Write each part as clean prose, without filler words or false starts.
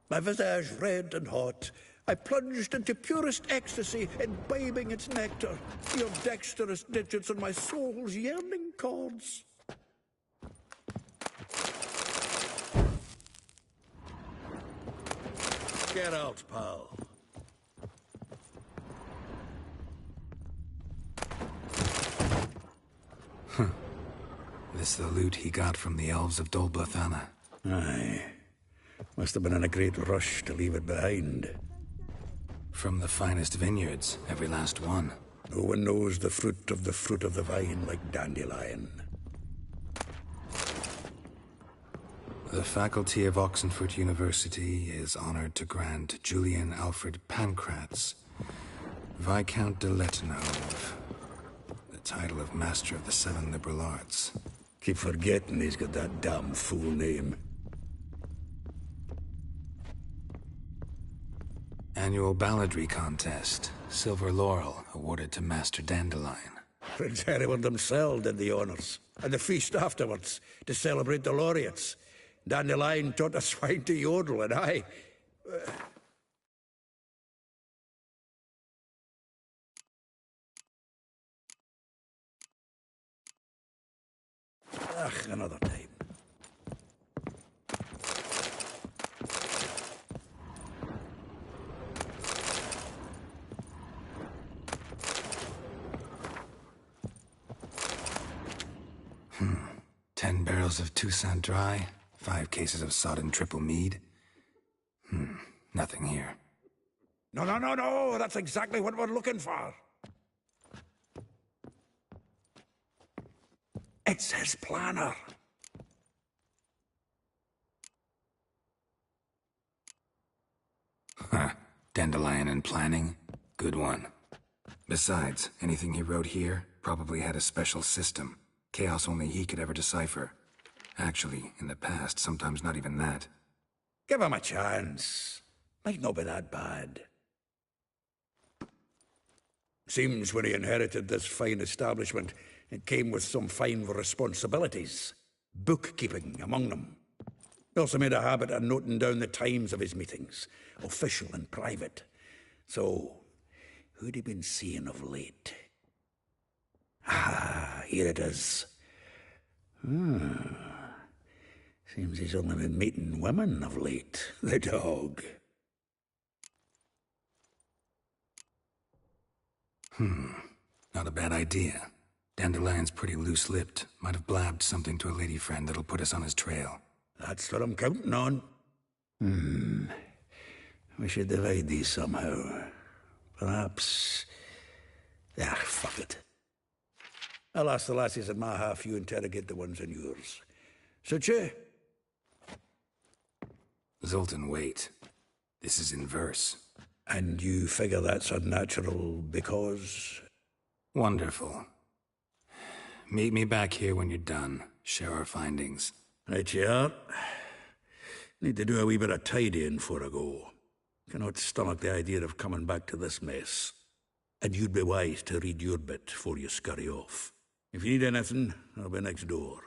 My visage red and hot, I plunged into purest ecstasy, imbibing its nectar, your dexterous digits on my soul's yearning chords. Get out, pal. This the loot he got from the elves of Dol Blathanna. Aye. Must have been in a great rush to leave it behind. From the finest vineyards, every last one. No one knows the fruit of the vine like Dandelion. The faculty of Oxenford University is honored to grant Julian Alfred Pancratz, Viscount de Letenauve, the title of Master of the Seven Liberal Arts. Keep forgetting he's got that damn fool name. Annual balladry contest. Silver Laurel awarded to Master Dandelion. Prince Hereward himself did the honours. And the feast afterwards, to celebrate the laureates. Dandelion taught the swine to yodel, and I... another time. Hmm. 10 barrels of Toussaint Dry, 5 cases of sodden triple mead. Nothing here. No, that's exactly what we're looking for. It's his planner. Huh. Dandelion and planning? Good one. Besides, anything he wrote here probably had a special system. Chaos only he could ever decipher. Actually, in the past, sometimes not even that. Give him a chance. Might not be that bad. Seems when he inherited this fine establishment, it came with some fine responsibilities. Bookkeeping among them. He also made a habit of noting down the times of his meetings, official and private. So, who'd he been seeing of late? Ah, here it is. Seems he's only been meeting women of late, the dog. Not a bad idea. Dandelion's pretty loose-lipped. Might have blabbed something to a lady friend that'll put us on his trail. That's what I'm counting on. We should divide these somehow. Perhaps... fuck it. I'll ask the lassies in my half, you interrogate the ones in yours. Suit you? Zoltan, wait. This is in verse. And you figure that's unnatural because... Wonderful. Meet me back here when you're done. Share our findings. Right you are. Need to do a wee bit of tidying before I go. Cannot stomach the idea of coming back to this mess. And you'd be wise to read your bit before you scurry off. If you need anything, I'll be next door.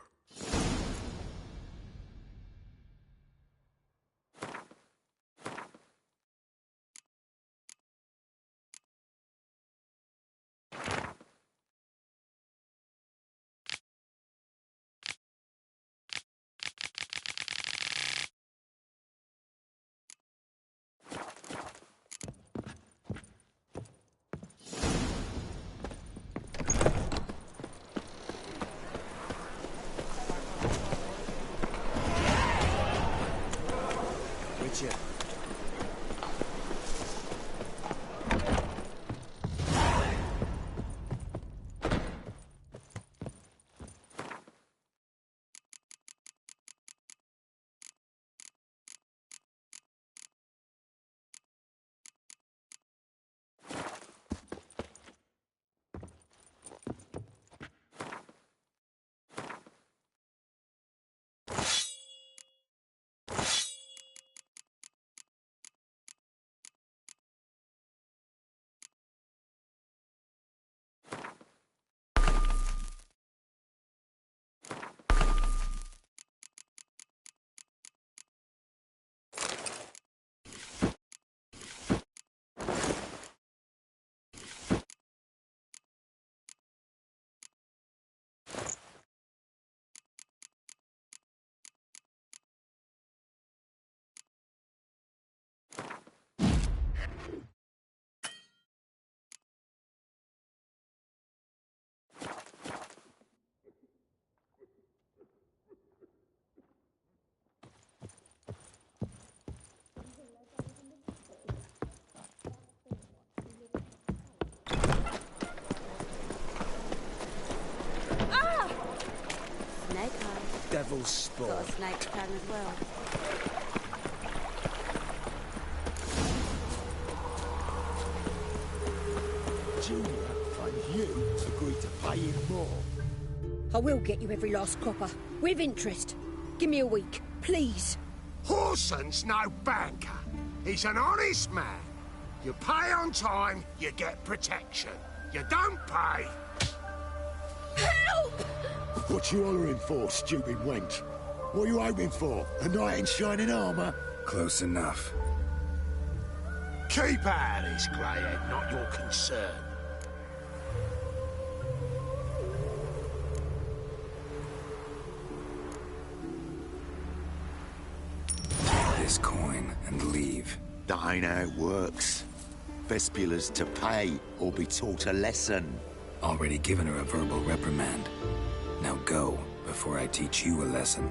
devil's spawn. Got a snake tongue as well. Julia and you agreed to pay him more. I will get you every last copper, with interest. Give me a week, please. Horson's no banker. He's an honest man. You pay on time, you get protection. You don't pay. Help! What you hollering for, stupid wench? What are you hoping for? A knight in shining armour? Close enough. Keep out of this, greyhead, not your concern. This coin and leave. That ain't how it works. Vespula's to pay or be taught a lesson. Already given her a verbal reprimand. Now go, before I teach you a lesson.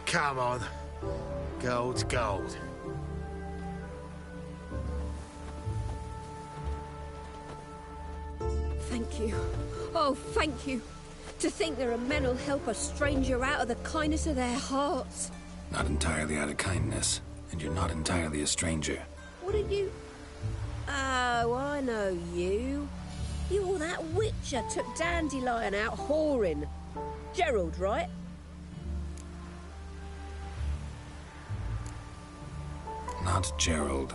Come on. Gold's gold. Thank you. Oh, thank you. To think there are men who'll help a stranger out of the kindness of their hearts. Not entirely out of kindness, and you're not entirely a stranger. What are you... Oh, I know you. You're that witcher took Dandelion out whoring. Gerald, right? Not Gerald.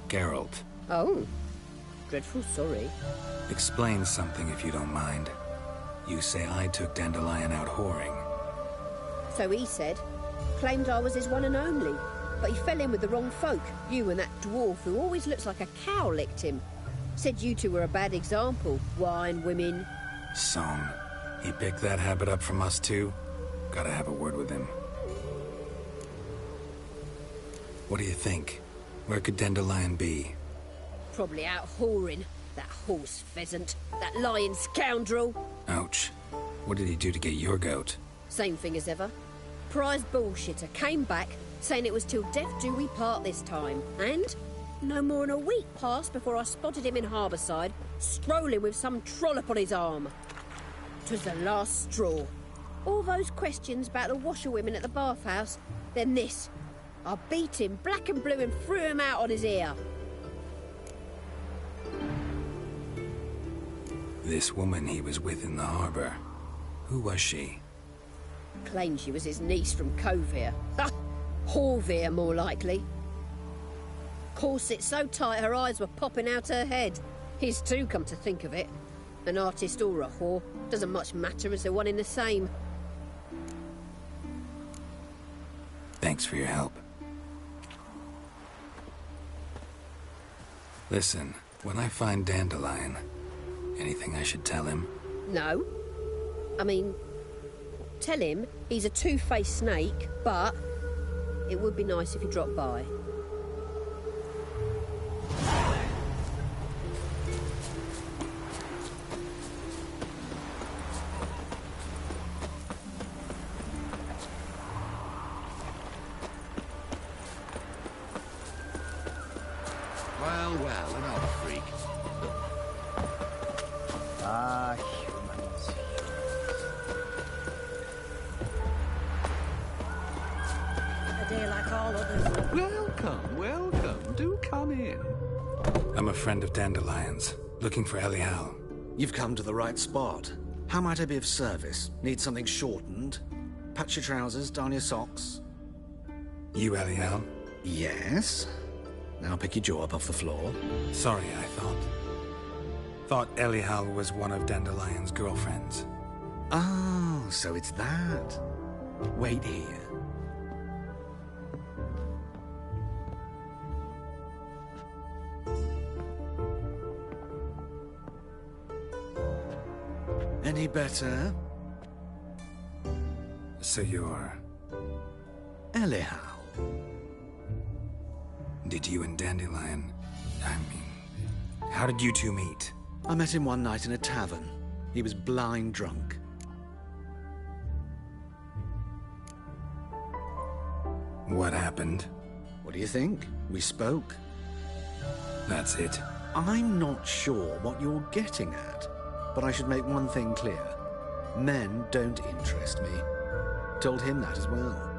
Geralt. Oh. Dreadful sorry. Explain something if you don't mind. You say I took Dandelion out whoring. So he said. Claimed I was his one and only. But he fell in with the wrong folk. You and that dwarf who always looks like a cow licked him. Said you two were a bad example. Wine, women. Song. He picked that habit up from us too? Gotta have a word with him. What do you think? Where could Dandelion be? Probably out whoring. That horse pheasant. That lying scoundrel. Ouch. What did he do to get your goat? Same thing as ever. Prize bullshitter came back, saying it was till death do we part this time. And no more than a week passed before I spotted him in Harbourside, strolling with some trollop on his arm. 'Twas the last straw. All those questions about the washerwomen at the bathhouse, then this. I beat him black and blue and threw him out on his ear. This woman he was with in the harbour. Who was she? Claimed she was his niece from Kovir. Horvir, more likely. Corset so tight her eyes were popping out her head. His too, come to think of it. An artist or a whore, doesn't much matter as they're one in the same. Thanks for your help. Listen, when I find Dandelion, anything I should tell him? No. I mean, tell him he's a two-faced snake, but it would be nice if he dropped by. Well, another freak. Ah, humans. A day like all others. Welcome. Do come in. I'm a friend of Dandelion's, looking for Elial. You've come to the right spot. How might I be of service? Need something shortened? Patch your trousers, darn your socks. You, Elial? Yes. Now pick your jaw up off the floor. Sorry, I thought Elial was one of Dandelion's girlfriends. Oh, so it's that. Wait here. Any better? So you're... Elial. Did you and Dandelion... how did you two meet? I met him one night in a tavern. He was blind drunk. What happened? What do you think? We spoke. That's it. I'm not sure what you're getting at, but I should make one thing clear. Men don't interest me. Told him that as well.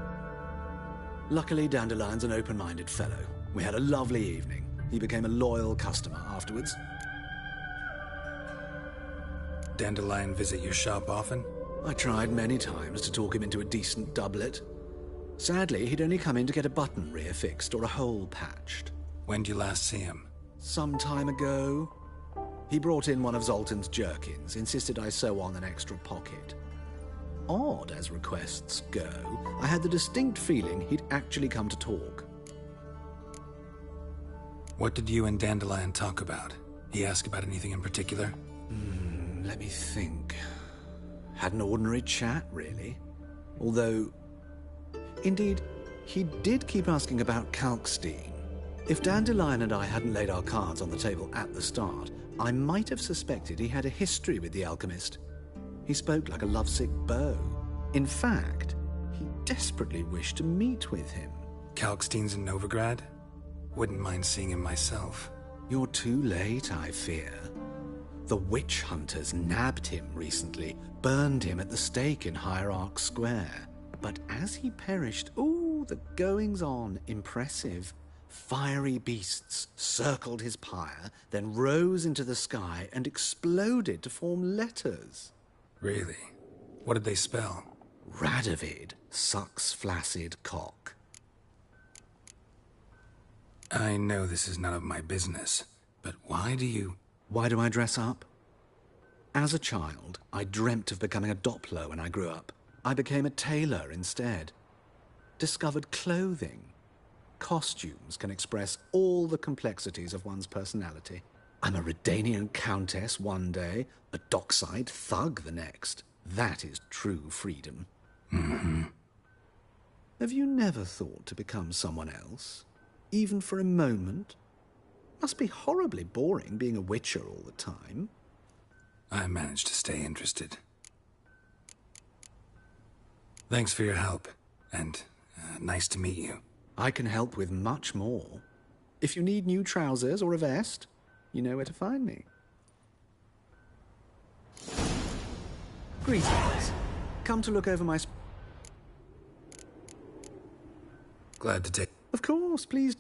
Luckily, Dandelion's an open-minded fellow. We had a lovely evening. He became a loyal customer afterwards. Dandelion visit your shop often? I tried many times to talk him into a decent doublet. Sadly, he'd only come in to get a button rear-fixed or a hole patched. When did you last see him? Some time ago. He brought in one of Zoltan's jerkins, insisted I sew on an extra pocket. Odd as requests go, I had the distinct feeling he'd actually come to talk. What did you and Dandelion talk about? He asked about anything in particular? Let me think. Had an ordinary chat, really. Although, indeed, he did keep asking about Kalkstein. If Dandelion and I hadn't laid our cards on the table at the start, I might have suspected he had a history with the alchemist. He spoke like a lovesick beau. In fact, he desperately wished to meet with him. Kalkstein's in Novigrad? Wouldn't mind seeing him myself. You're too late, I fear. The witch hunters nabbed him recently, burned him at the stake in Hierarch Square. But as he perished, the goings-on, impressive. Fiery beasts circled his pyre, then rose into the sky and exploded to form letters. Really? What did they spell? Radovid sucks flaccid cock. I know this is none of my business, but why do I dress up? As a child, I dreamt of becoming a Doppler when I grew up. I became a tailor instead. Discovered clothing. Costumes can express all the complexities of one's personality. I'm a Redanian countess one day, a dockside thug the next. That is true freedom. Mm-hmm. Have you never thought to become someone else? Even for a moment? Must be horribly boring being a witcher all the time. I managed to stay interested. Thanks for your help, and nice to meet you. I can help with much more. If you need new trousers or a vest, you know where to find me. Greetings. Come to look over my... Glad to take... Of course, please...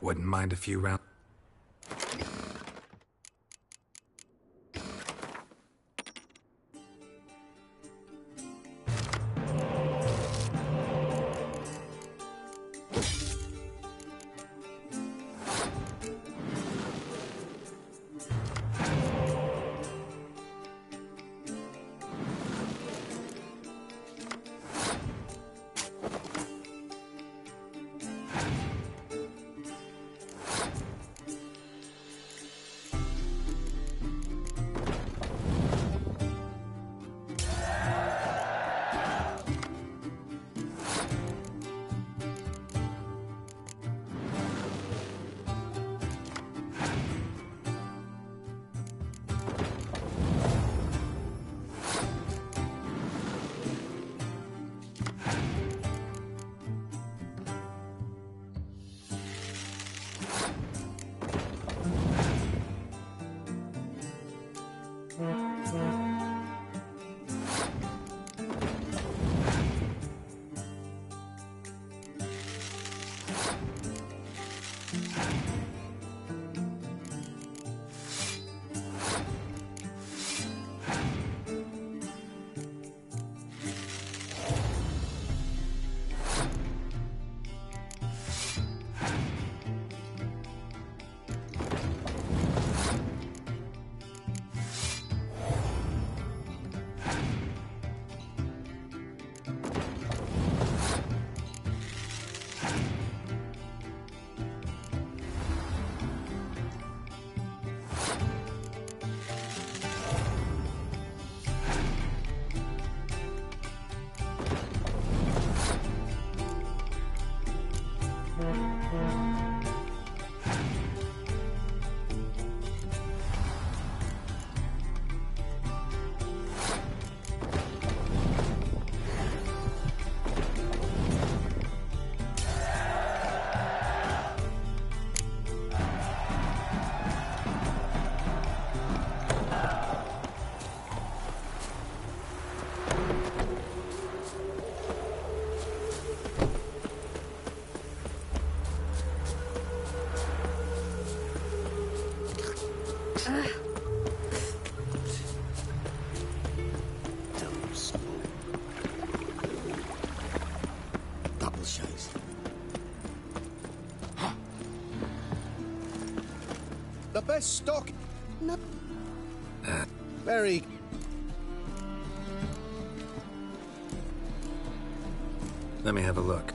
Wouldn't mind a few rounds. less stock. No. Very. Let me have a look.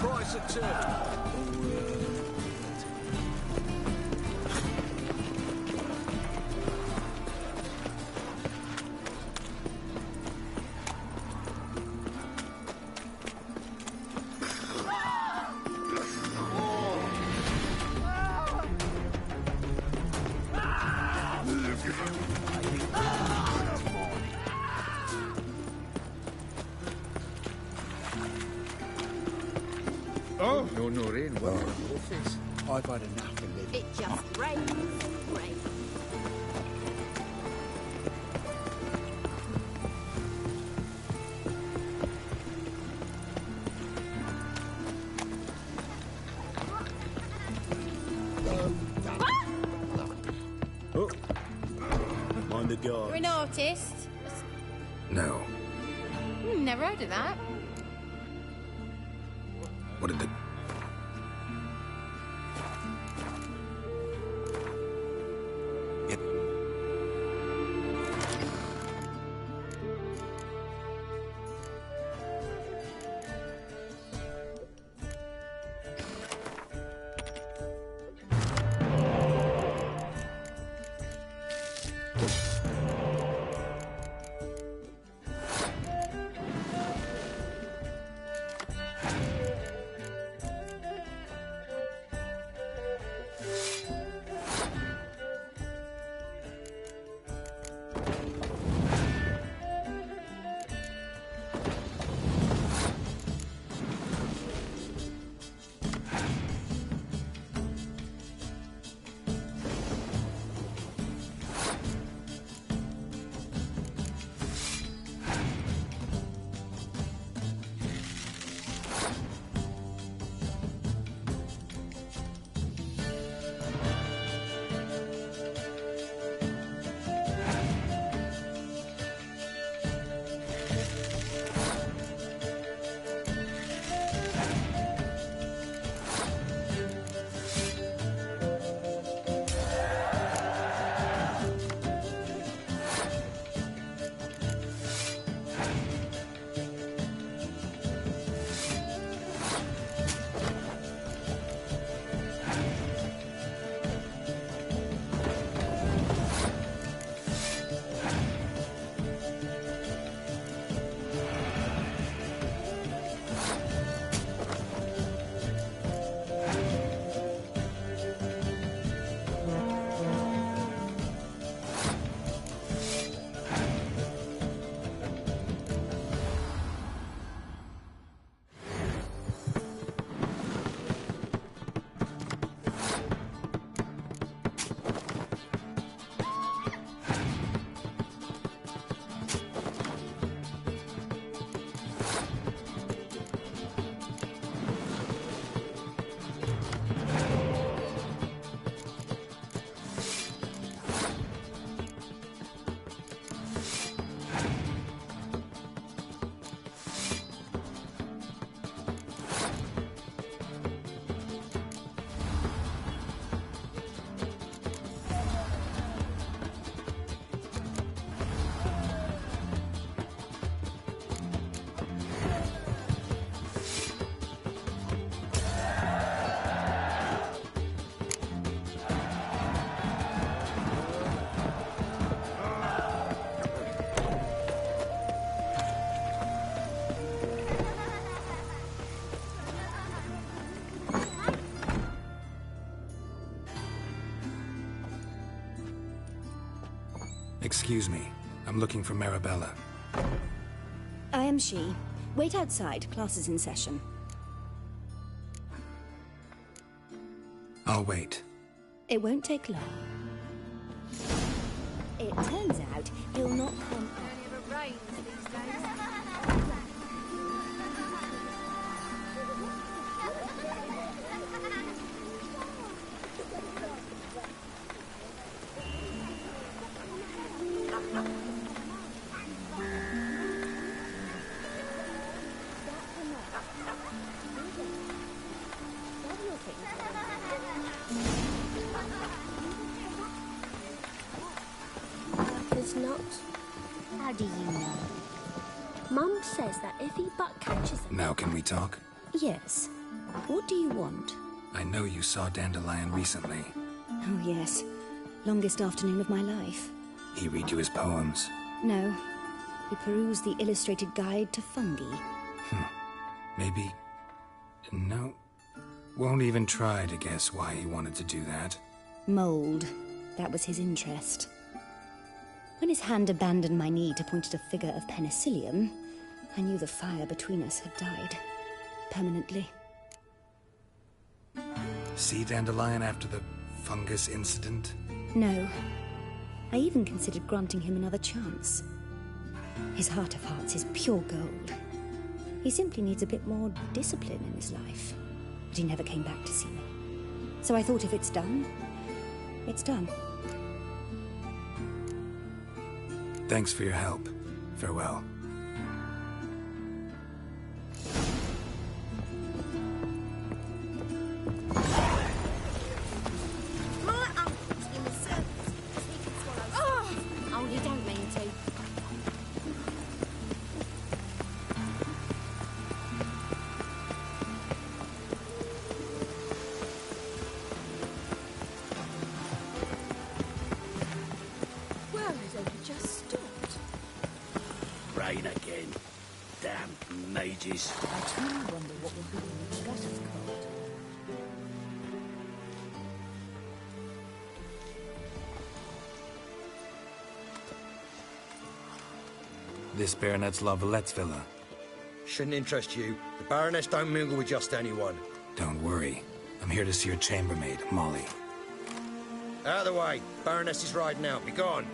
price of two. Oh, no, rain. What office? I've had enough of living. It just rains and rains. Oh, mind the You're guard. an artist? No. Never heard of that. What did the... Excuse me. I'm looking for Marabella. I am she. Wait outside. Class is in session. I'll wait. It won't take long. It turns out he'll not come up. It's not. How do you know? Mum says that if he but catches them... Now can we talk? Yes. What do you want? I know you saw Dandelion recently. Oh, yes. Longest afternoon of my life. He read you his poems? No. He perused the illustrated guide to fungi. Maybe... No. Won't even try to guess why he wanted to do that. Mold. That was his interest. When his hand abandoned my knee to point at a figure of penicillium, I knew the fire between us had died. Permanently. See Dandelion after the fungus incident? No. I even considered granting him another chance. His heart of hearts is pure gold. He simply needs a bit more discipline in his life. But he never came back to see me. So I thought if it's done, it's done. Thanks for your help. Farewell. My uncle's in the service. He can swallow... Oh, you don't mean to. Well, it only just stopped. Rain again. Damn mages. I truly wonder what will be in the gutters cold. This Baronet's La Vallette's villa. Shouldn't interest you. The Baroness don't mingle with just anyone. Don't worry. I'm here to see your chambermaid, Molly. Out of the way. Baroness is riding out. Be gone.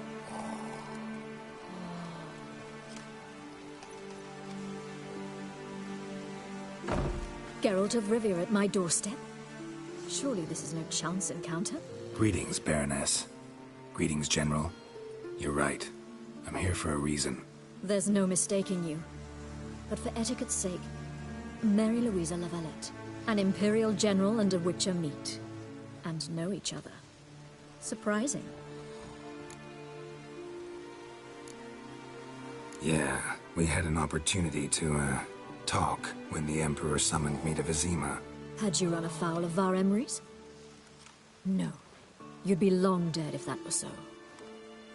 Geralt of Rivia at my doorstep? Surely this is no chance encounter? Greetings, Baroness. Greetings, General. You're right. I'm here for a reason. There's no mistaking you. But for etiquette's sake, Mary Louisa La Valette, an Imperial General and a Witcher meet. And know each other. Surprising. Yeah, we had an opportunity to, talk when the Emperor summoned me to Vizima. Had you run afoul of Var Emrys? No. You'd be long dead if that were so.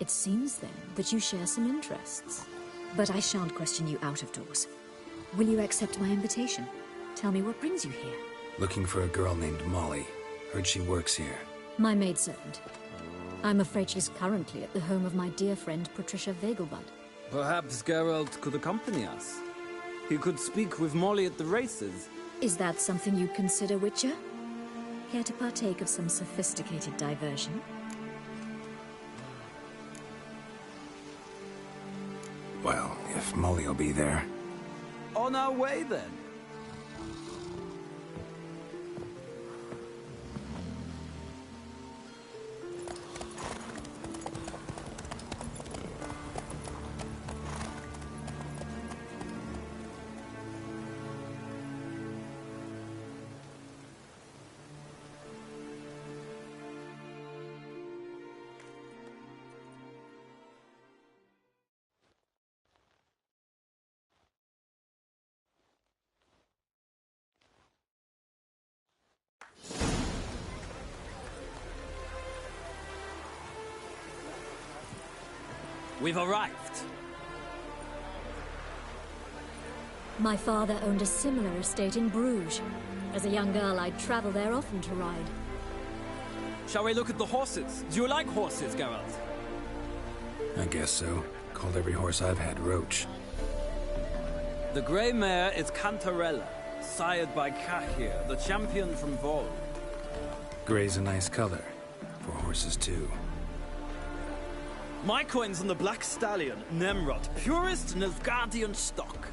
It seems, then, that you share some interests. But I shan't question you out of doors. Will you accept my invitation? Tell me what brings you here. Looking for a girl named Molly. Heard she works here. My maidservant. I'm afraid she's currently at the home of my dear friend Patricia Vegelbud. Perhaps Geralt could accompany us. He could speak with Molly at the races. Is that something you'd consider, Witcher? Care to partake of some sophisticated diversion? Well, if Molly will be there. On our way, then. We've arrived. My father owned a similar estate in Bruges. As a young girl, I'd travel there often to ride. Shall we look at the horses? Do you like horses, Geralt? I guess so. Called every horse I've had Roach. The grey mare is Cantarella, sired by Kahir, the champion from Vol. Grey's a nice color. For horses, too. My coin's on the black stallion, Nemrod, purest Nilfgaardian stock.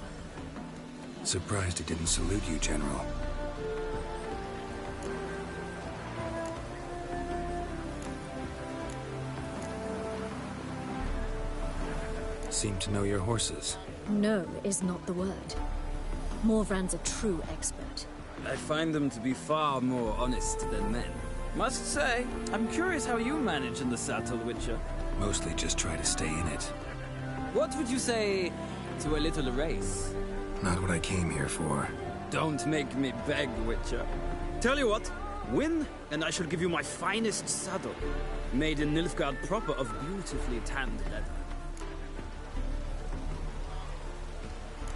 Surprised he didn't salute you, General. Seem to know your horses. No is not the word. Morvran's a true expert. I find them to be far more honest than men. Must say, I'm curious how you manage in the saddle, Witcher. Mostly just try to stay in it. What would you say to a little race? Not what I came here for. Don't make me beg, Witcher. Tell you what, win, and I shall give you my finest saddle. Made in Nilfgaard proper of beautifully tanned leather.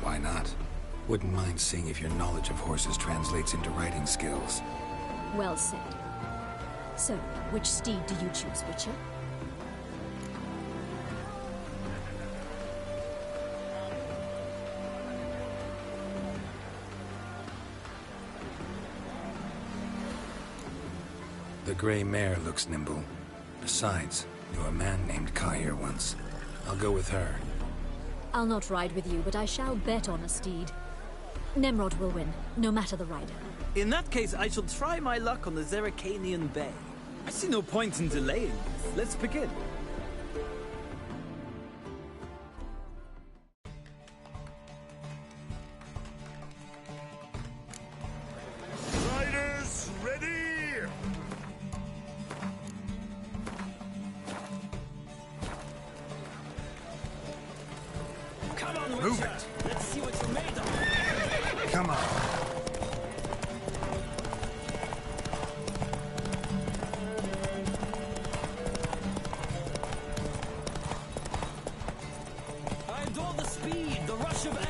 Why not? Wouldn't mind seeing if your knowledge of horses translates into riding skills. Well said. So, which steed do you choose, Witcher? The grey mare looks nimble. Besides, knew a man named Kahir once. I'll go with her. I'll not ride with you, but I shall bet on a steed. Nemrod will win, no matter the rider. In that case, I shall try my luck on the Zeracanian Bay. I see no point in delaying this. Let's begin. Riders, ready! Come on, Move Witcher. it. Let's see what you're made of. Come on. I adore the speed, the rush of air.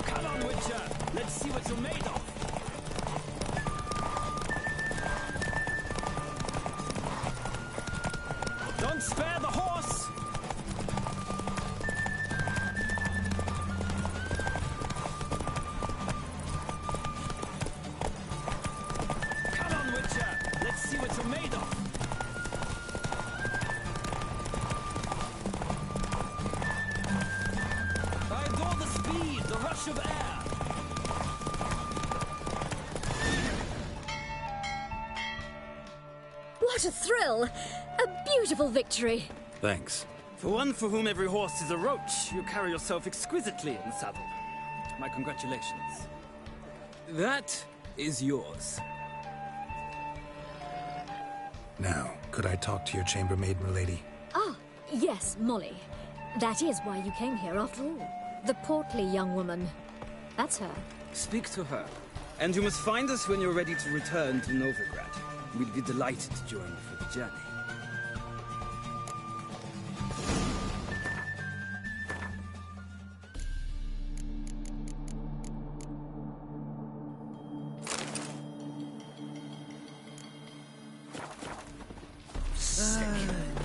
Come on, Witcher. Let's see what you're made of. Don't spare the horse! Come on, Witcher! Let's see what you're made of! I adore the speed, the rush of air! What a thrill! A beautiful victory! Thanks. For one for whom every horse is a roach, you carry yourself exquisitely in the saddle. My congratulations. That is yours. Now, could I talk to your chambermaid, milady? Ah, yes, Molly. That is why you came here after all. The portly young woman. That's her. Speak to her. And you must find us when you're ready to return to Novigrad. We'd be delighted to join you for the journey.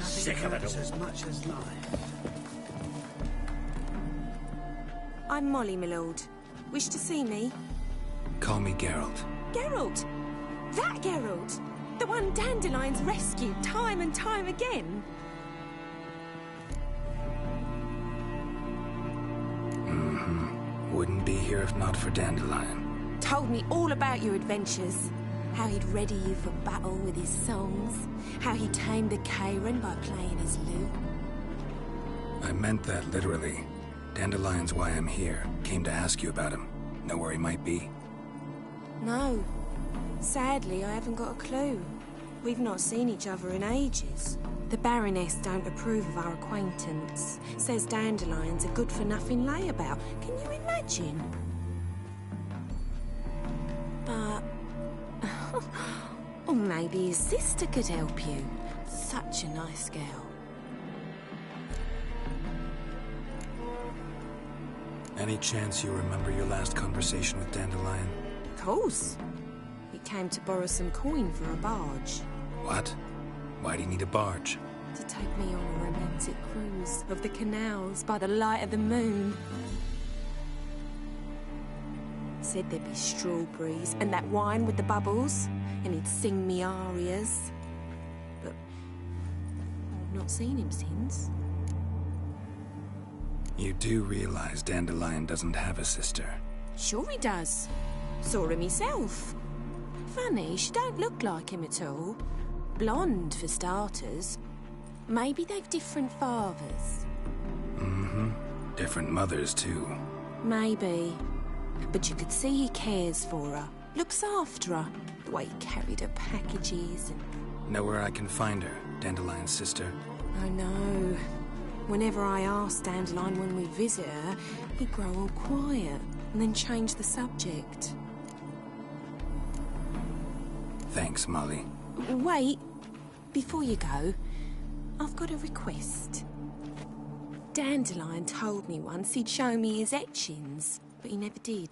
Sick of it all. As much as life. I'm Molly, my lord. Wish to see me? Call me Geralt. Geralt! That Geralt! The one Dandelion's rescued time and time again! Wouldn't be here if not for Dandelion. Told me all about your adventures. How he'd ready you for battle with his songs. How he tamed the Kairan by playing his lute. I meant that literally. Dandelion's why I'm here. Came to ask you about him. Know where he might be? No. Sadly, I haven't got a clue. We've not seen each other in ages. The Baroness don't approve of our acquaintance. Says Dandelion's a good-for-nothing layabout. Can you imagine? But... or maybe his sister could help you. Such a nice girl. Any chance you remember your last conversation with Dandelion? Of course. He came to borrow some coin for a barge. What? Why do you need a barge? To take me on a romantic cruise of the canals by the light of the moon. Said there'd be strawberries and that wine with the bubbles, and he'd sing me arias. But I've not seen him since. You do realize Dandelion doesn't have a sister? Sure he does. Saw him himself. Funny, she don't look like him at all. Blonde, for starters. Maybe they've different fathers. Mm-hmm. Different mothers, too. Maybe. But you could see he cares for her. Looks after her. The way he carried her packages and... Know where I can find her, Dandelion's sister? I know. Whenever I ask Dandelion when we visit her, he'd grow all quiet and then change the subject. Thanks, Molly. Wait. Before you go, I've got a request. Dandelion told me once he'd show me his etchings, but he never did.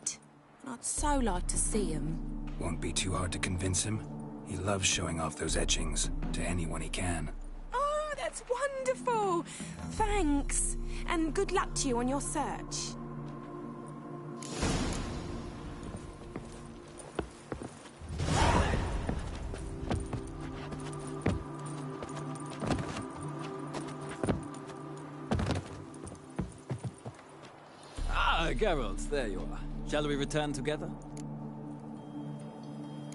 And I'd so like to see them. Won't be too hard to convince him. He loves showing off those etchings to anyone he can. Oh, that's wonderful! Thanks. And good luck to you on your search. Ah, Geralt, there you are. Shall we return together?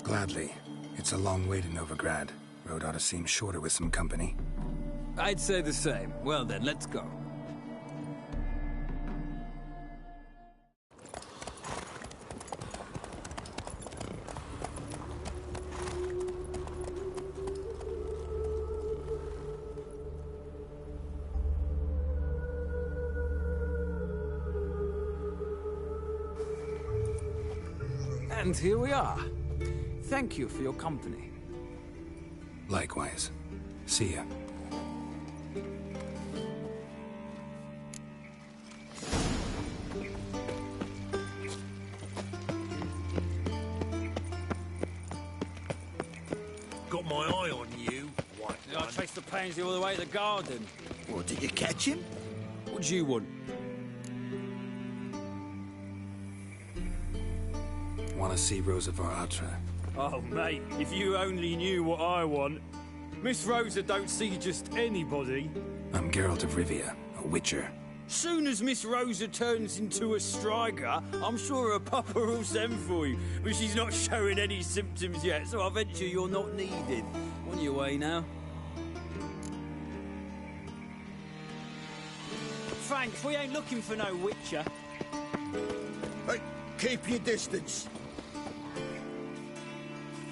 Gladly. It's a long way to Novigrad. Road ought to seem shorter with some company. I'd say the same. Well then, let's go. And here we are. Thank you for your company. Likewise. See ya. Got my eye on you, white Did I chase the pansy all the way to the garden? What, did you catch him? What do you want? Want to see Rosa Varatra? Oh, mate, if you only knew what I want. Miss Rosa don't see just anybody. I'm Geralt of Rivia, a witcher. Soon as Miss Rosa turns into a striker, I'm sure her papa will send for you. But she's not showing any symptoms yet, so I venture you're not needed. On your way now. Thanks, we ain't looking for no witcher. Hey, keep your distance.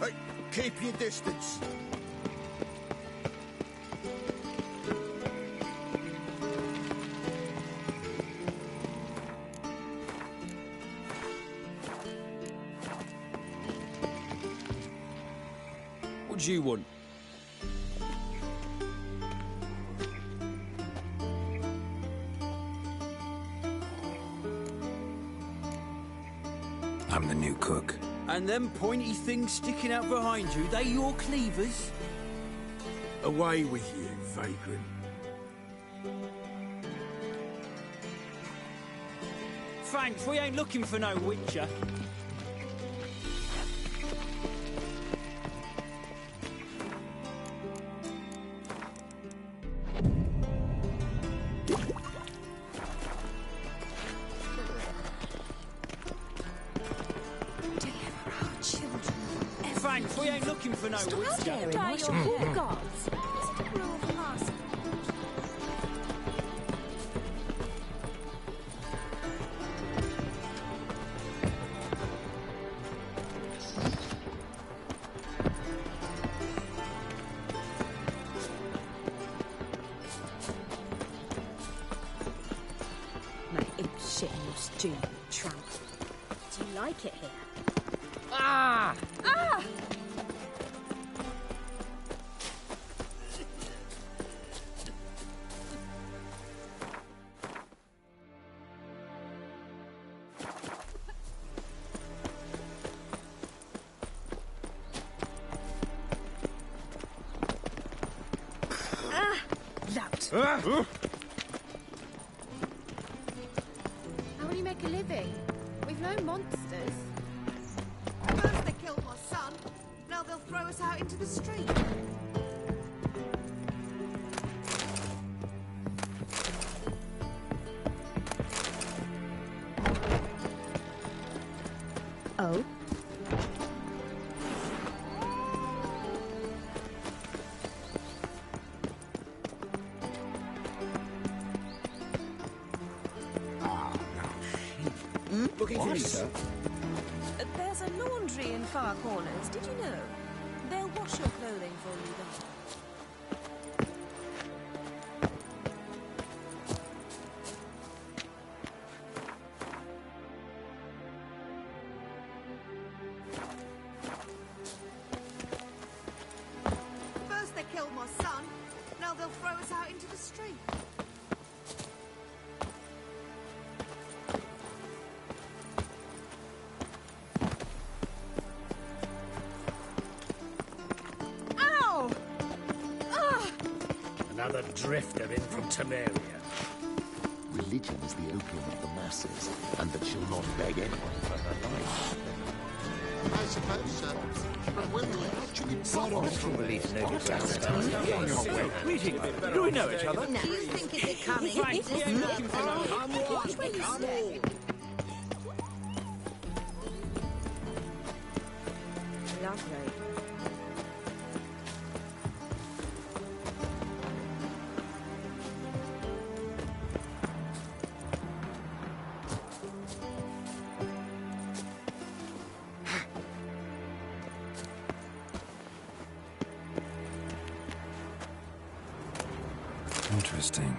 Hey, keep your distance. What do you want? I'm the new cook. And them pointy things sticking out behind you, they your cleavers? Away with you, vagrant. Thanks, we ain't looking for no witcher. Thanks, we ain't looking for no witcher. By your poor gods. Is it a rule of passing? My ape shit in your stew, tramp. Do you like it here? Ah! Ah! Miss! How will you make a living? We've no monsters. First they killed my son, now they'll throw us out into the street. Oh? Looking for me, sir? There's a laundry in far corners, did you know? They'll wash your clothing for you there. First they killed my son, now they'll throw us out into the street. Ow! Ah! Another drifter in from Temeria. Religion is the opium of the masses, and that she'll not beg anyone for her life. I suppose so. But will they actually bother? Believe no Greeting. Do we know each other? Do you think it's coming? Thanks. Yeah, looking for Watch where you step. Lovely. Interesting.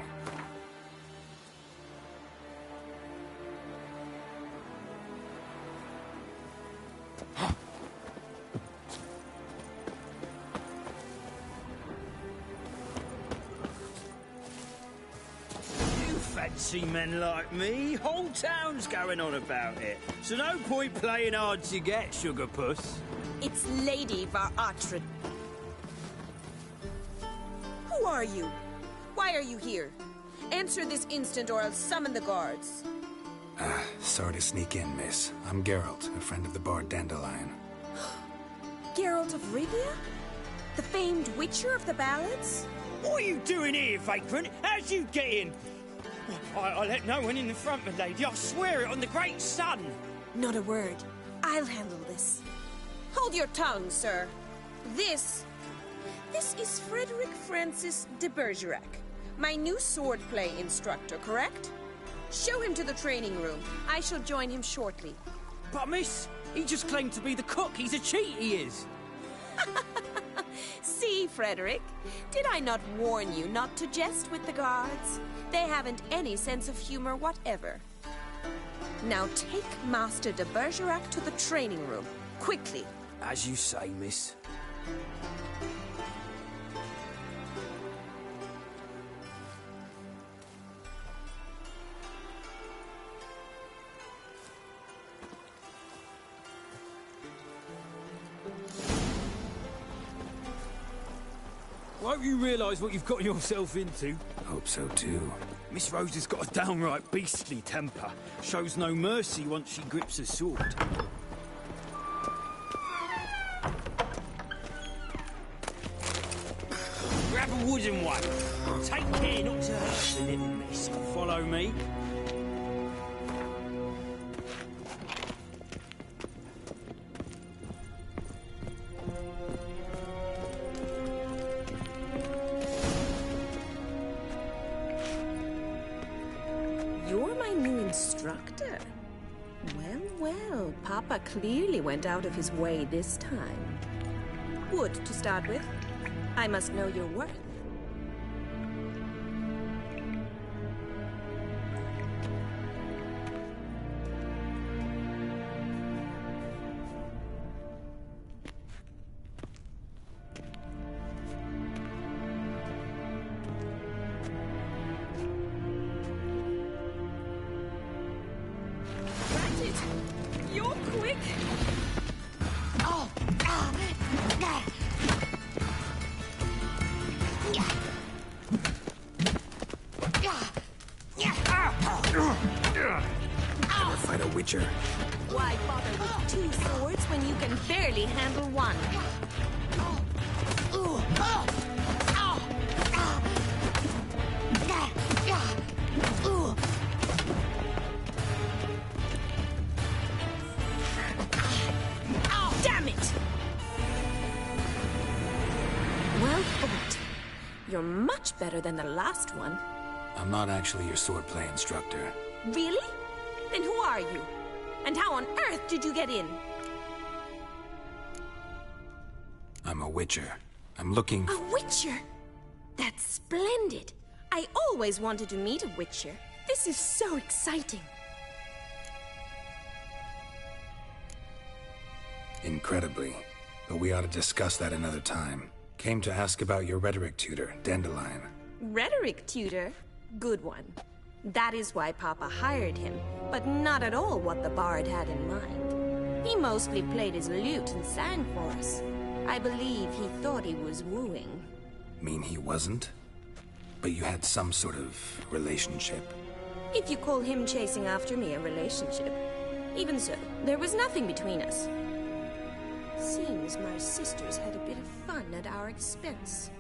You fancy men like me? Whole town's going on about it. So no point playing hard to get, sugar puss. It's Lady Var-Atred. Who are you? Why are you here? Answer this instant or I'll summon the guards. Sorry to sneak in, miss. I'm Geralt, a friend of the bard Dandelion. Geralt of Rivia? The famed witcher of the ballads? What are you doing here, vagrant? How'd you get in? I let no one in the front, my lady. I swear it on the great sun. Not a word. I'll handle this. Hold your tongue, sir. This is Frederick Francis de Bergerac, my new swordplay instructor, correct? Show him to the training room. I shall join him shortly. But, miss, he just claimed to be the cook. He's a cheat, he is. See, Frederick, did I not warn you not to jest with the guards? They haven't any sense of humor whatever. Now take Master de Bergerac to the training room, quickly. As you say, miss. Won't you realise what you've got yourself into? Hope so, too. Miss Rose has got a downright beastly temper. Shows no mercy once she grips a sword. Grab a wooden one. Take care not to hurt the little miss. Follow me. You're my new instructor? Well, Papa clearly went out of his way this time. Wood, to start with. I must know your worth. You're quick! Witcher. Why bother with two swords when you can barely handle one? Damn it! Well fought. You're much better than the last one. I'm not actually your swordplay instructor. Really? Then who are you? And how on earth did you get in? I'm a Witcher. I'm looking A Witcher? That's splendid. I always wanted to meet a Witcher. This is so exciting. Incredibly. But we ought to discuss that another time. Came to ask about your rhetoric tutor, Dandelion. Rhetoric tutor? Good one. That is why Papa hired him, but not at all what the bard had in mind. He mostly played his lute and sang for us. I believe he thought he was wooing. Mean he wasn't? But you had some sort of relationship. If you call him chasing after me a relationship. Even so, there was nothing between us. Seems my sisters had a bit of fun at our expense.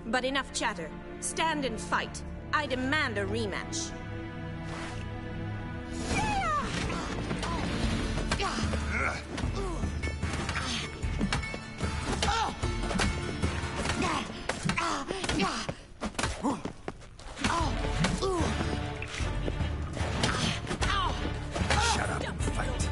But enough chatter. Stand and fight. I demand a rematch. Shut up and fight.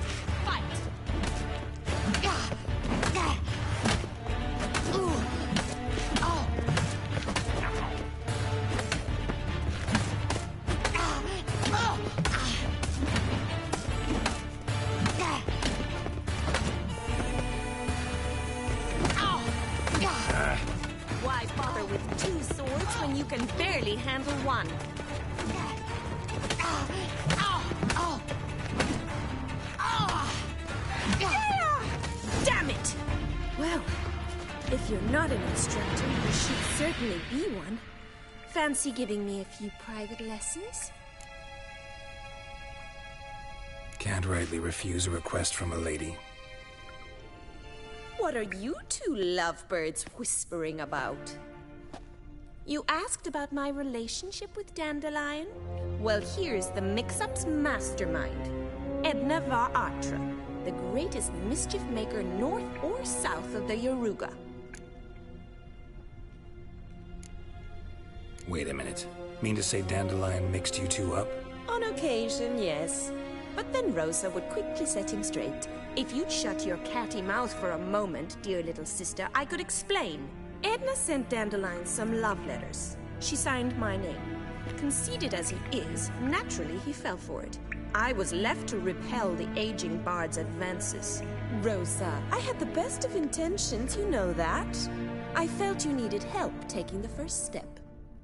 Why bother with two swords when you can barely handle one? Damn it! Well, if you're not an instructor, you should certainly be one. Fancy giving me a few private lessons? Can't rightly refuse a request from a lady. What are you two lovebirds whispering about? You asked about my relationship with Dandelion? Well, here's the mix-up's mastermind. Edna var Atra, the greatest mischief maker north or south of the Yaruga. Wait a minute. Mean to say Dandelion mixed you two up? On occasion, yes. But then Rosa would quickly set him straight. If you'd shut your catty mouth for a moment, dear little sister, I could explain. Edna sent Dandelion some love letters. She signed my name. Conceited as he is, naturally he fell for it. I was left to repel the aging bard's advances. Rosa, I had the best of intentions, you know that. I felt you needed help taking the first step.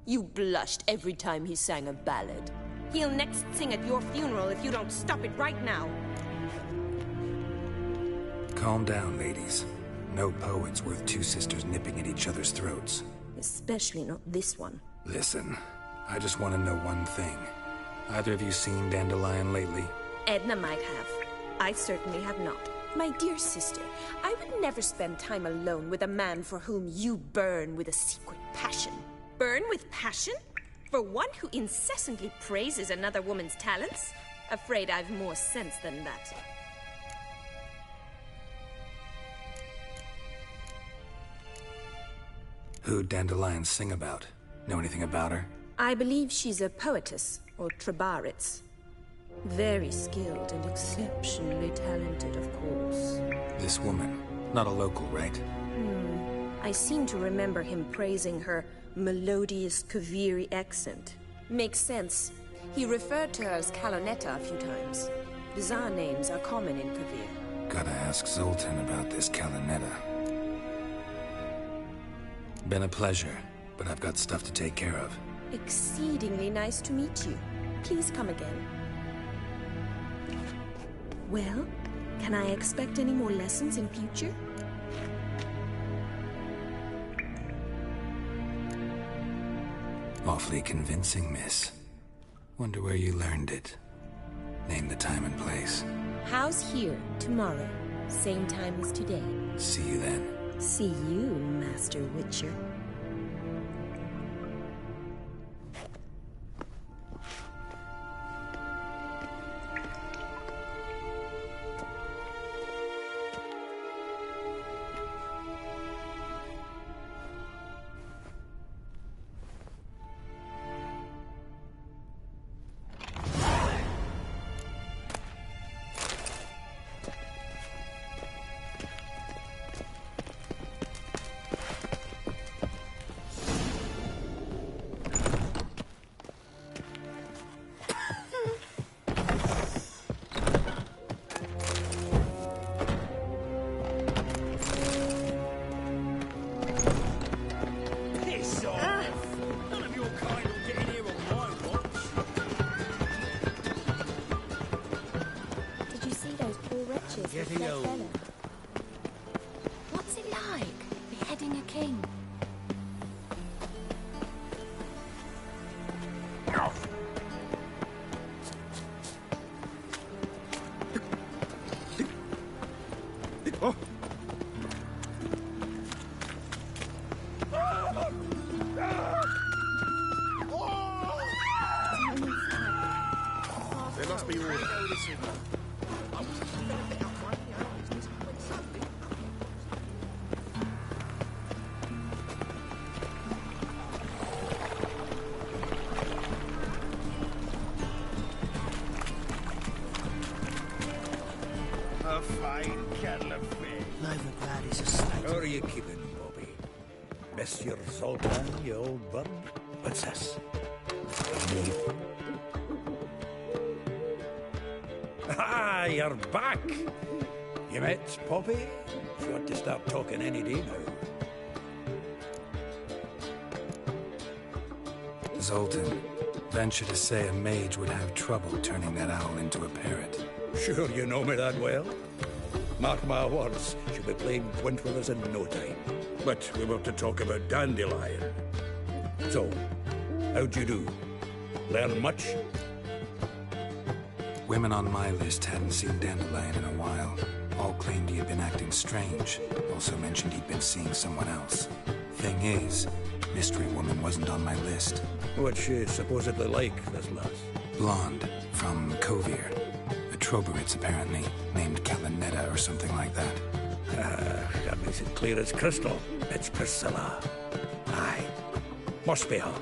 You blushed every time he sang a ballad. He'll next sing at your funeral if you don't stop it right now. Calm down, ladies. No poet's worth two sisters nipping at each other's throats. Especially not this one. Listen, I just want to know one thing. Either of you seen Dandelion lately? Edna might have. I certainly have not. My dear sister, I would never spend time alone with a man for whom you burn with a secret passion. Burn with passion? For one who incessantly praises another woman's talents? Afraid I've more sense than that. Who'd Dandelion sing about? Know anything about her? I believe she's a poetess, or Trebaritz. Very skilled and exceptionally talented, of course. This woman. Not a local, right? I seem to remember him praising her melodious Kaviri accent. Makes sense. He referred to her as Kalonetta a few times. Bizarre names are common in Kavir. Gotta ask Zoltan about this Kalonetta. Been a pleasure, but I've got stuff to take care of. Exceedingly nice to meet you. Please come again. Well, can I expect any more lessons in future? Awfully convincing, miss. Wonder where you learned it. Name the time and place. How's here, tomorrow? Same time as today. See you then. See you, Master Witcher. What's it like, beheading a king? There must be order. A fine kettle of fish. Novigrad is a sight. How are you keeping, Bobby? Miss your Zoltan, you old bud? What's this? Ah, you're back! You met Poppy? She ought to start talking any day now. Zoltan, venture to say a mage would have trouble turning that owl into a parrot. Sure you know me that well. Mark my words, she'll be playing Gwent with us in no time. But we were to talk about Dandelion. So, how'd you do? Learn much? Women on my list hadn't seen Dandelion in a while. All claimed he had been acting strange. Also mentioned he'd been seeing someone else. Thing is, Mystery Woman wasn't on my list. What's she supposedly like, this lass? Blonde, from Kovir. A Troberitz, apparently, named Kalinetta or something like that. That makes it clear as crystal. It's Priscilla. Aye. Must be her.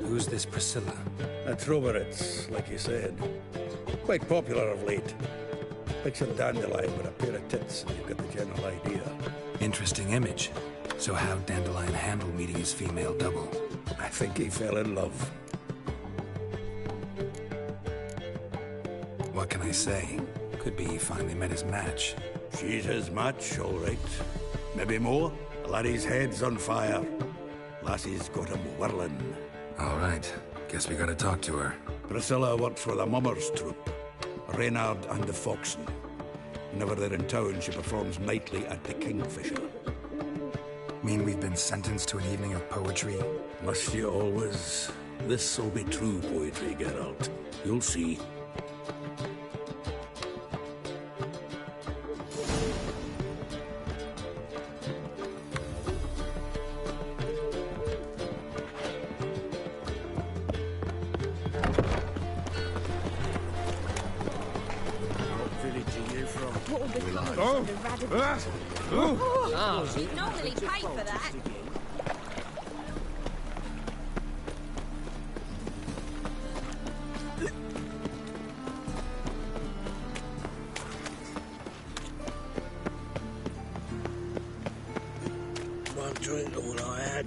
Who's this Priscilla? A Troberitz, like you said. Quite popular of late. Picture Dandelion with a pair of tits, and you've got the general idea. Interesting image. So how'd Dandelion handle meeting his female double? I think he fell in love. What can I say? Could be he finally met his match. She's his match, all right. Maybe more. The laddie's head's on fire. Lassie's got him whirling. All right. Guess we gotta talk to her. Priscilla works for the Mummers troupe. Reynard and the Foxen. Whenever they're in town, she performs nightly at the Kingfisher. Mean we've been sentenced to an evening of poetry? Must you always? This'll be true poetry, Geralt. You'll see. You'd normally pay for that. One drink, all I had.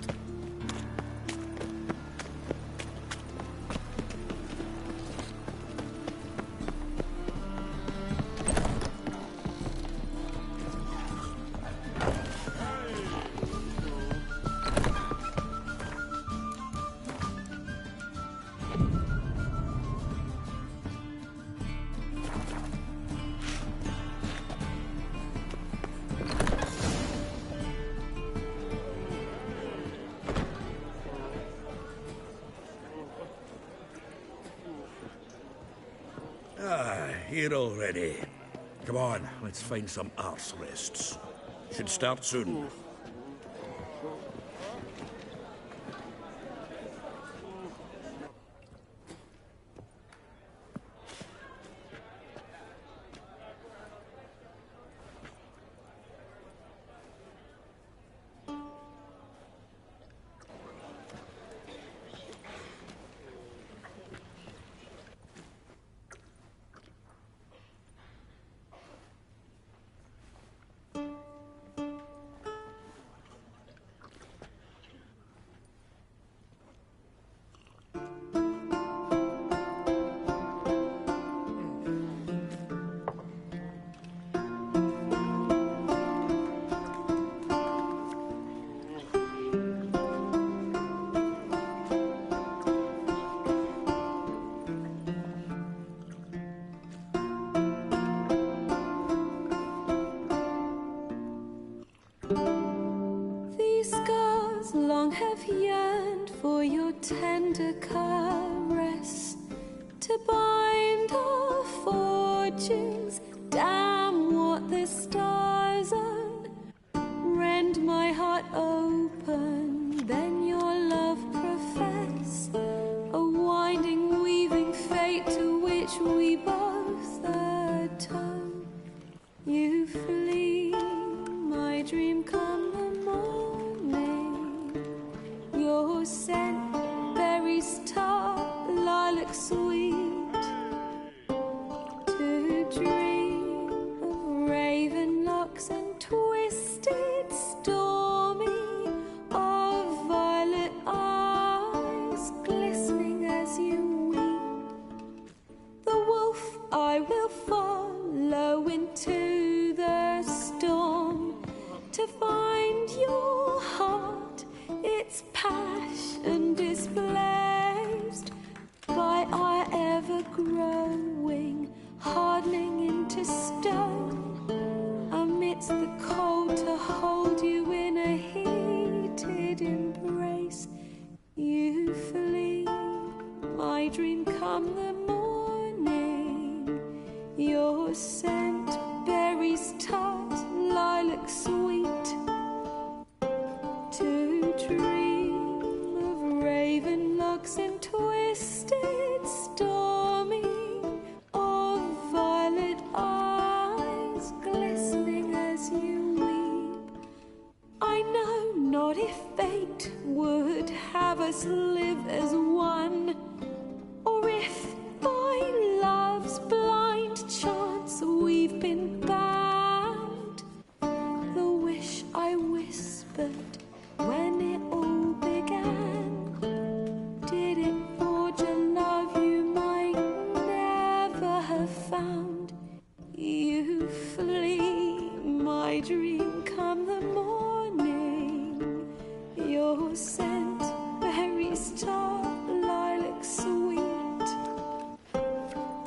here already. Come on, let's find some arse rests. Should start soon. These scars long have yearned for your tender caress, to bind our fortunes. Damn what the stars own. Rend my heart open, then your love profess, a winding, weaving fate to which we both atone. You flee, my dream come the morning. Your scent, berries tart, lilac sweet. To dream of raven locks and twisted, stormy, of violet eyes glistening as you weep. The wolf I will follow into the storm, to find your heart, its passion displaced by our ever-growing, hardening into stone, amidst the cold to hold you in a heated embrace. You flee, my dream come the morning, your scent, berries tart, lilac sweet. To dream of raven locks and twisted, stormy, of violet eyes glistening as you weep. I know not if fate would have us live as one, or if by love's blind chance we've been bound. The wish I whispered when it all began, did it forge a love you might never have found? You flee, my dream come the morning, your scent, berries tart, lilac sweet.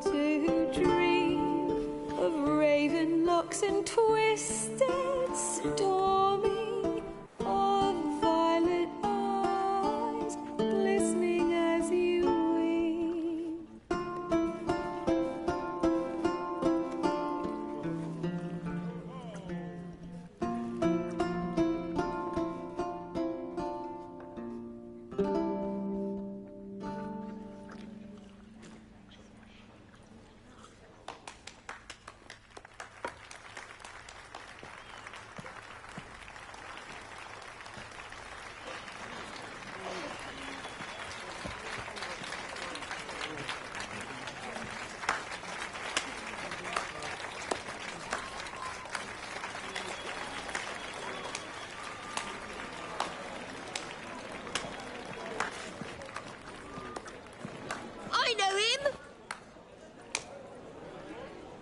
To dream of raven locks and twisted, stormy, of violet eyes glistening as you weep. I know him!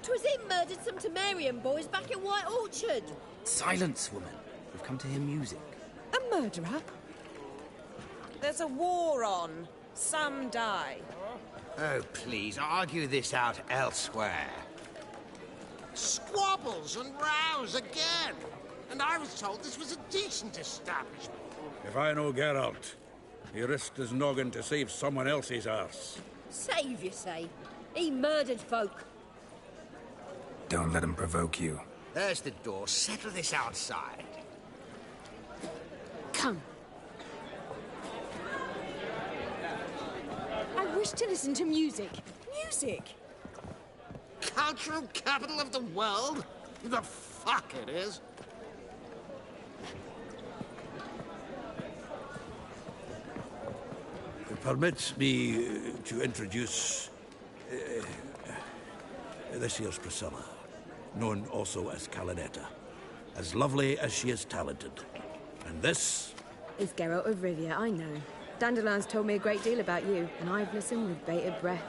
'Twas him murdered some Temerian boys back in White Orchard. Silence, woman. We've come to hear music. A murderer? There's a war on. Some die. Oh, please, argue this out elsewhere. Squabbles and rows again. And I was told this was a decent establishment. If I know Geralt, he risked his noggin to save someone else's arse. Save, you say? He murdered folk. Don't let him provoke you. There's the door. Settle this outside. Come. I wish to listen to music. Music! Cultural capital of the world? The fuck it is. Permits me to introduce this here's Priscilla, known also as Calinetta, as lovely as she is talented. And this It's Geralt of Rivia, I know. Dandelion's told me a great deal about you, and I've listened with bated breath.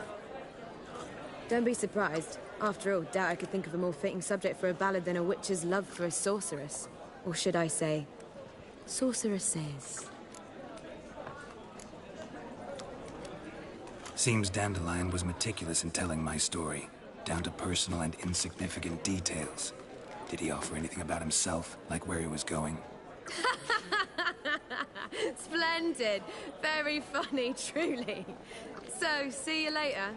Don't be surprised. After all, doubt I could think of a more fitting subject for a ballad than a witch's love for a sorceress. Or should I say, sorceresses. Seems Dandelion was meticulous in telling my story, down to personal and insignificant details. Did he offer anything about himself, like where he was going? Splendid. Very funny, truly. So, see you later.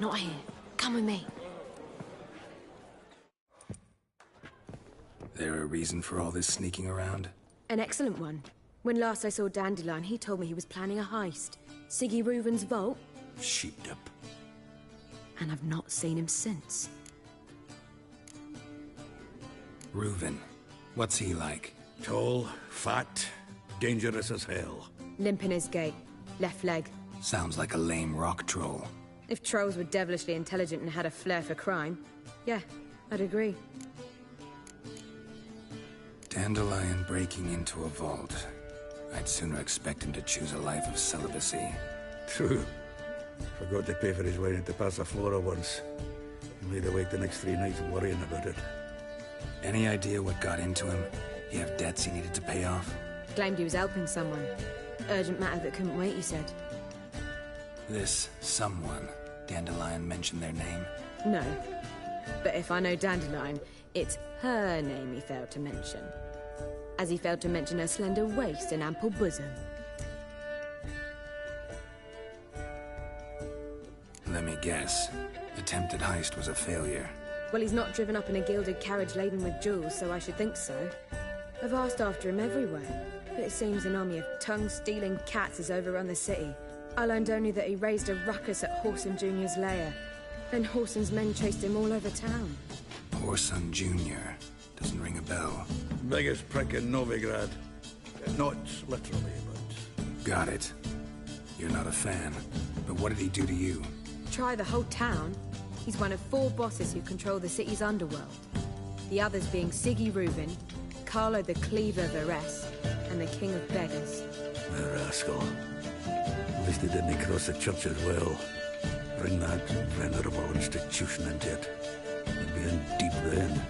Not here. Come with me. There a reason for all this sneaking around? An excellent one. When last I saw Dandelion, he told me he was planning a heist. Siggy Reuven's vault. sheepdip. And I've not seen him since. Reuven. What's he like? Tall, fat, dangerous as hell. Limp in his gait. Left leg. Sounds like a lame rock troll. If trolls were devilishly intelligent and had a flair for crime, yeah, I'd agree. Dandelion breaking into a vault. I'd sooner expect him to choose a life of celibacy. True. Forgot to pay for his way into Passaflora once. He laid awake the next 3 nights worrying about it. Any idea what got into him? He have debts he needed to pay off? Claimed he was helping someone. Urgent matter that couldn't wait, he said. This someone, Dandelion mentioned their name? No. But if I know Dandelion, it's her name he failed to mention. As he failed to mention her slender waist and ample bosom. Let me guess. Attempted heist was a failure. Well, he's not driven up in a gilded carriage laden with jewels, so I should think so. I've asked after him everywhere, but it seems an army of tongue-stealing cats has overrun the city. I learned only that he raised a ruckus at Whoreson Jr.'s lair. Then Whoreson's men chased him all over town. Whoreson Jr. Doesn't ring a bell. Biggest prick in Novigrad. Not literally, but... Got it. You're not a fan. But what did he do to you? Try the whole town. He's one of 4 bosses who control the city's underworld. The others being Siggy Reuven, Carlo the Cleaver Varese, and the King of Beggars. The rascal. At least he didn't cross the church as well. Bring that venerable institution into it. He'd be in deep then.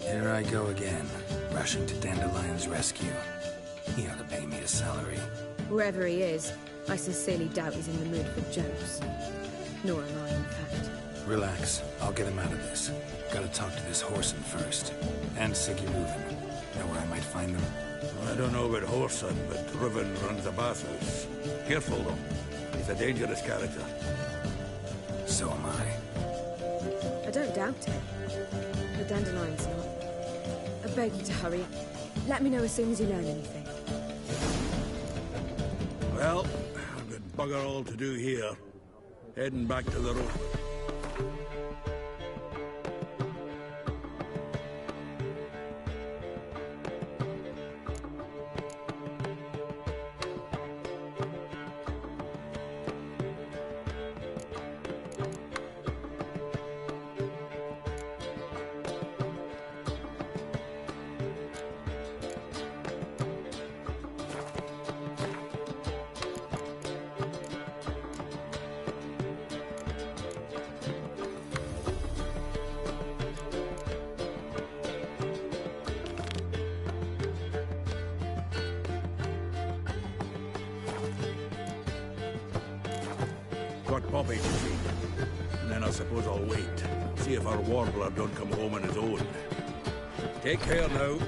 Here I go again, rushing to Dandelion's rescue. He ought to pay me a salary. Wherever he is, I sincerely doubt he's in the mood for jokes. Nor am I, in fact. Relax. I'll get him out of this. Gotta talk to this Whoreson first. And Siggy Reuven. Know where I might find them? Well, I don't know about Whoreson, but Reuven runs a bathhouse. Careful, though. He's a dangerous character. So am I. I don't doubt it. But Dandelion's not. I beg you to hurry. Let me know as soon as you learn anything. Well, I've got bugger all to do here. Heading back to the road. Got Poppy to see. And then I suppose I'll wait. See if our warbler don't come home on his own. Take care now.